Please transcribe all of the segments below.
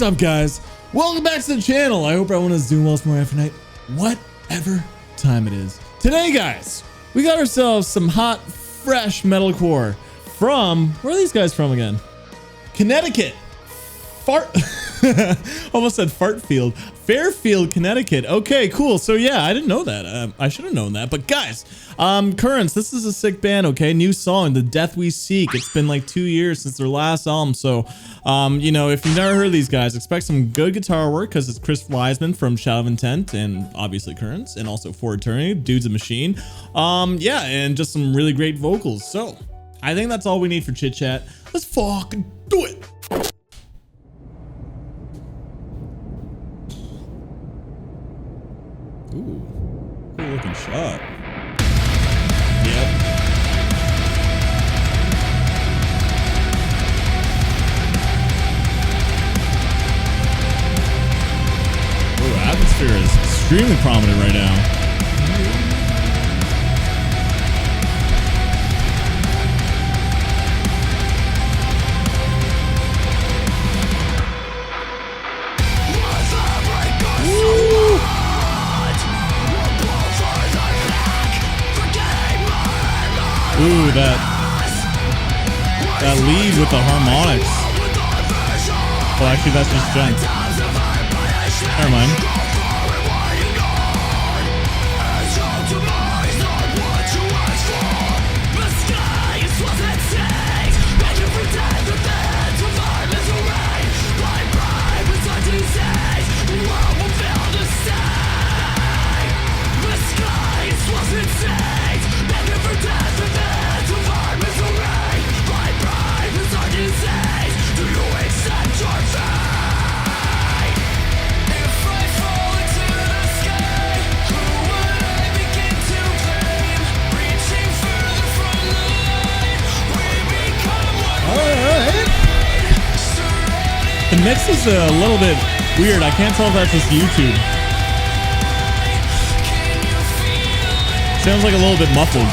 What's up, guys? Welcome back to the channel. I hope everyone is doing well tomorrow after night, whatever time it is. Today, guys, we got ourselves some hot, fresh metalcore from, where are these guys from again? Connecticut. Almost said Fartfield. Fairfield, Connecticut. Okay, cool. So yeah, I didn't know that. I should have known that. But guys, Currents, this is a sick band. Okay, new song, The Death We Seek. It's been like 2 years since their last album. So, you know, if you've never heard of these guys, expect some good guitar work because it's Chris Wiseman from Shadow of Intent and obviously Currents and also For Eternity. Dude's a machine. Yeah, and just some really great vocals. So I think that's all we need for chit chat. Let's fucking do it. Ooh, cool looking shot. Yep. Ooh, atmosphere is extremely prominent right now. Ooh, that lead with the harmonics. Well, actually, that's just Jen. Never mind. The mix is a little bit weird. I can't tell if that's just YouTube. Sounds like a little bit muffled.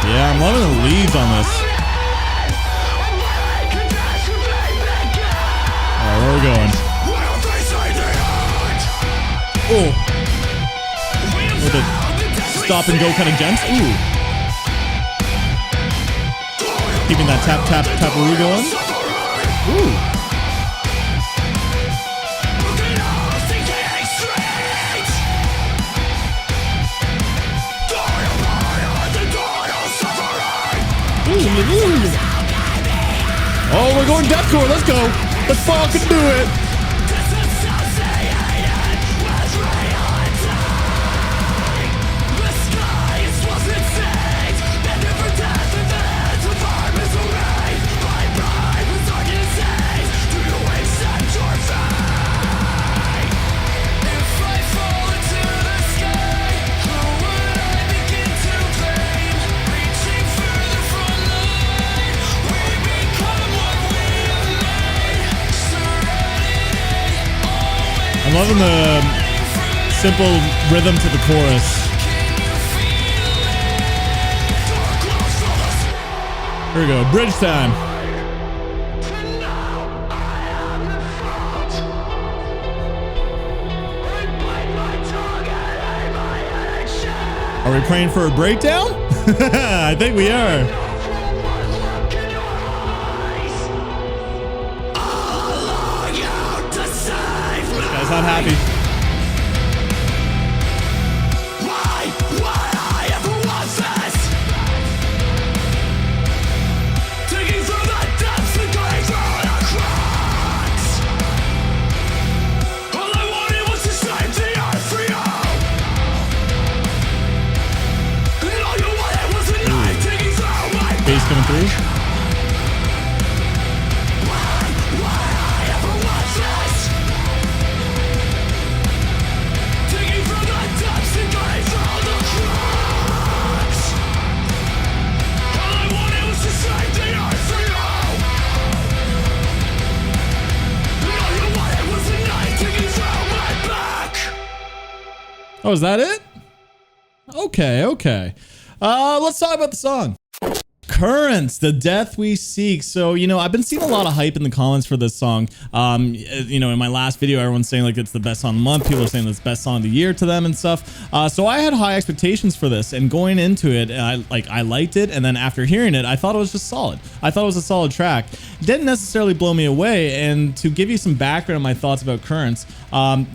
Yeah, I'm loving the leads on this. Alright, where are we going? Oh. A little bit stop and go kind of jumps. Ooh. Keeping that tap-tap-taparoo going. Ooh. Ooh. Oh, we're going deathcore. Let's go. Let's fucking do it. I'm loving the simple rhythm to the chorus. Here we go, bridge time. Are we praying for a breakdown? I think we are. Not happy. Why I ever want this? Digging through the depths and going through the cracks. All I wanted was to save the earth for you. And all you wanted was a knife digging through my bass coming through. Oh, is that it? Okay, okay. Let's talk about the song. Currents, the death we seek. So, you know, I've been seeing a lot of hype in the comments for this song. You know, in my last video, everyone's saying like it's the best song of the month. People are saying it's the best song of the year to them and stuff. So I had high expectations for this, and going into it, I liked it. And then after hearing it, I thought it was just solid. I thought it was a solid track. It didn't necessarily blow me away. And to give you some background on my thoughts about Currents,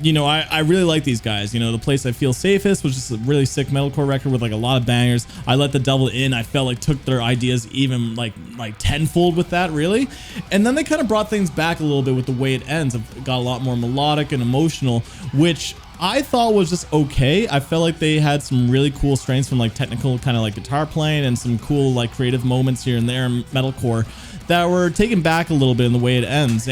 you know, I really like these guys. You know, The Place I Feel Safest was just a really sick metalcore record with like a lot of bangers. I Let the Devil In, I felt like took their ideas even like tenfold with that, really. And then they kind of brought things back a little bit with The Way It Ends. It got a lot more melodic and emotional, which I thought was just okay. I felt like they had some really cool strengths from like technical kind of like guitar playing and some cool like creative moments here and there in metalcore that were taken back a little bit in The Way It Ends.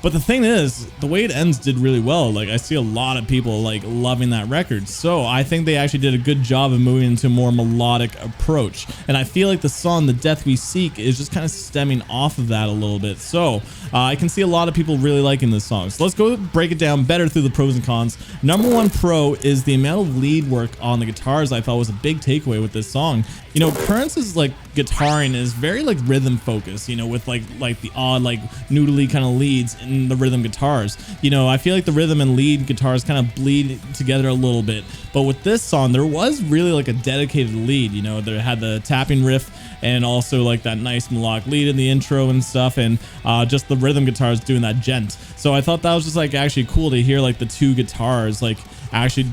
But the thing is, The Way It Ends did really well. Like, I see a lot of people like loving that record. So I think they actually did a good job of moving into a more melodic approach. And I feel like the song The Death We Seek is just kind of stemming off of that a little bit. So I can see a lot of people really liking this song. So let's go break it down better through the pros and cons. Number one pro is the amount of lead work on the guitars. I thought was a big takeaway with this song. You know, Currents' like guitaring is very like rhythm focused, you know, with like the odd like noodly kind of leads in the rhythm guitars. You know, I feel like the rhythm and lead guitars kind of bleed together a little bit, but with this song there was really like a dedicated lead. You know, there had the tapping riff and also like that nice melodic lead in the intro and stuff, and just the rhythm guitars doing that gent. So I thought that was just like actually cool to hear like the two guitars like actually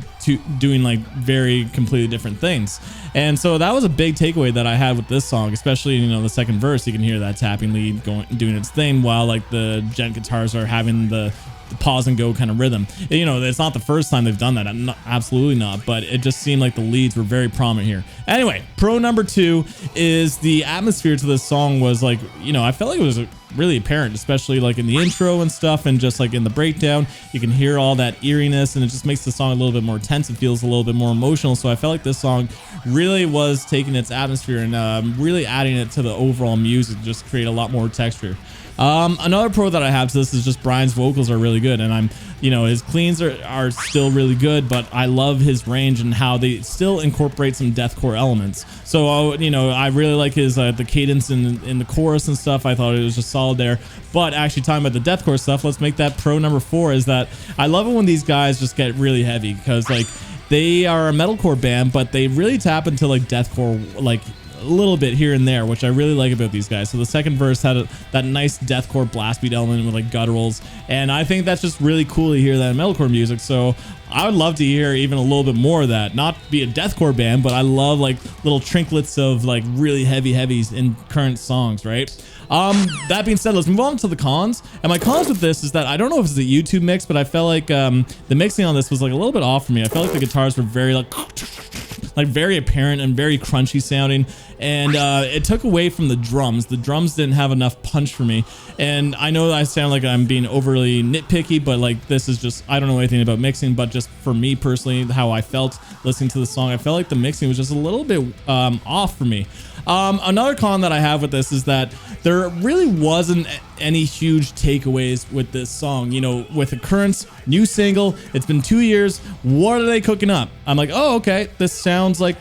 doing like very completely different things. And so that was a big takeaway that I had with this song, especially, you know, the second verse. You can hear that tapping lead doing its thing while like the gent guitars are having the pause and go kind of rhythm. You know, it's not the first time they've done that. Absolutely not. But it just seemed like the leads were very prominent here. Anyway, pro number two is the atmosphere to this song was like, you know, I felt like it was really apparent, especially like in the intro and stuff, and just like in the breakdown, you can hear all that eeriness, and it just makes the song a little bit more tense. It feels a little bit more emotional. So I felt like this song really was taking its atmosphere and really adding it to the overall music, just create a lot more texture. Another pro that I have to this is just Brian's vocals are really good, and you know, his cleans are still really good, but I love his range and how they still incorporate some deathcore elements. So, you know, I really like his the cadence in the chorus and stuff. I thought it was just solid there. But actually talking about the deathcore stuff, let's make that pro number four, is that I love it when these guys just get really heavy, because like they are a metalcore band, but they really tap into like deathcore like a little bit here and there, which I really like about these guys. So the second verse had that nice deathcore blast beat element with like gutturals, and I think that's just really cool to hear that in metalcore music. So I would love to hear even a little bit more of that. Not be a deathcore band, but I love like little trinklets of like really heavies in current songs, right? That being said, let's move on to the cons. And my cons with this is that I don't know if it's a YouTube mix, but I felt like the mixing on this was like a little bit off for me. I felt like the guitars were very like very apparent and very crunchy sounding, and it took away from the drums. The drums didn't have enough punch for me, and I know I sound like I'm being overly nitpicky, but like this is just, I don't know anything about mixing, but just for me personally, how I felt listening to the song, I felt like the mixing was just a little bit off for me. Another con that I have with this is that there really wasn't any huge takeaways with this song. You know, with the Currents new single, it's been 2 years. What are they cooking up? I'm like, oh, okay, this sounds like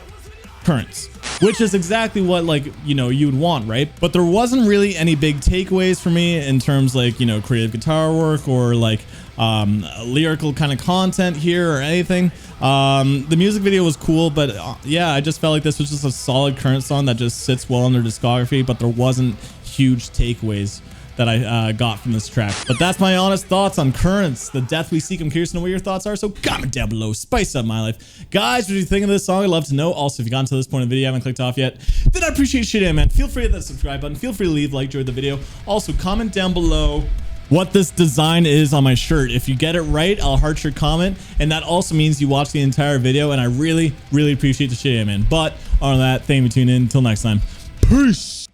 Currents, which is exactly what, like, you know, you would want, right? But there wasn't really any big takeaways for me in terms like, you know, creative guitar work or like lyrical kind of content here or anything. The music video was cool, but yeah, I just felt like this was just a solid Current song that just sits well in their discography, but there wasn't huge takeaways that I got from this track. But that's my honest thoughts on Currents, The Death We Seek. I'm curious to know what your thoughts are, so comment down below. Spice up my life. Guys, what do you think of this song? I'd love to know. Also, if you've gotten to this point in the video, haven't clicked off yet, then I appreciate shit, man. Feel free to hit that subscribe button. Feel free to leave a like, enjoy the video. Also, comment down below what this design is on my shirt. If you get it right, I'll heart your comment, and that also means you watch the entire video, and I really appreciate the shit, man. But other than that, thank you for tuning in. Until next time, peace.